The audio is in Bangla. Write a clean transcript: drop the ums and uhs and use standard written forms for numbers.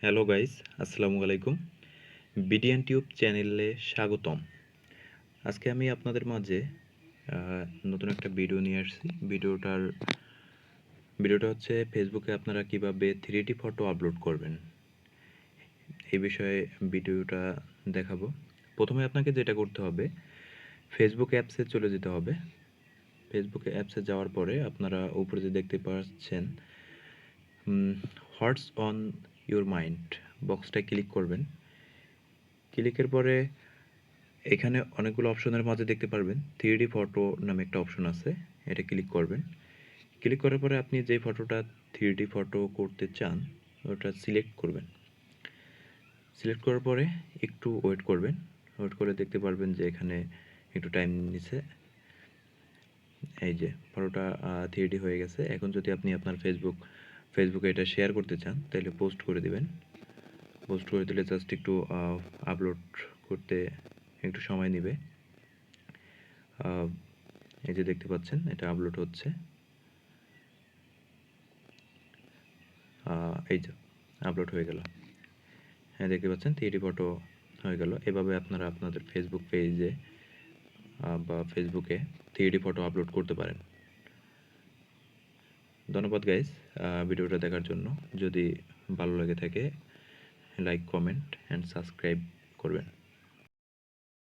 হ্যালো গাইস, আসসালামু আলাইকুম। বিডিয়ান টিউব চ্যানেলে স্বাগতম। আজকে আমি আপনাদের মাঝে নতুন একটা ভিডিও নিয়ে আসছি। ভিডিওটা হচ্ছে ফেসবুকে আপনারা কিভাবে 3D ফটো আপলোড করবেন এই বিষয়ে ভিডিওটা দেখাবো। প্রথমে আপনাকে যেটা করতে হবে, ফেসবুক অ্যাপসে চলে যেতে হবে। ফেসবুক অ্যাপসে যাওয়ার পরে আপনারা উপরে যে দেখতে পাচ্ছেন হোয়াটস অন ইউর মাইন্ড বক্সটায় ক্লিক করবেন। ক্লিকের পরে এখানে অনেকগুলো অপশনের মাঝে দেখতে পারবেন 3D ফটো নামে একটা অপশন আছে, এটা ক্লিক করবেন। ক্লিক করার পরে আপনি যে ফটোটা 3D ফটো করতে চান ওটা সিলেক্ট করবেন। সিলেক্ট করার পরে একটু ওয়েট করবেন। ওয়েট করে দেখতে পারবেন যে এখানে একটু টাইম নিছে। এই যে ফটোটা 3D হয়ে গেছে। এখন যদি আপনি আপনার ফেসবুকে এটা শেয়ার করতে চান তাহলে পোস্ট করে দিবেন। পোস্ট করে দিলে জাস্ট একটু আপলোড করতে একটু সময় নেবে। এই যে দেখতে পাচ্ছেন এটা আপলোড হচ্ছে। এই যে আপলোড হয়ে গেল। হ্যাঁ, দেখতে পাচ্ছেন 3D ফটো হয়ে গেল। এভাবে আপনারা আপনাদের ফেসবুক পেজে বা ফেসবুকে 3D ফটো আপলোড করতে পারেন। ধন্যবাদ গাইস ভিডিওটা দেখার জন্য। যদি ভালো লেগে থাকে লাইক, কমেন্ট অ্যান্ড সাবস্ক্রাইব করবেন।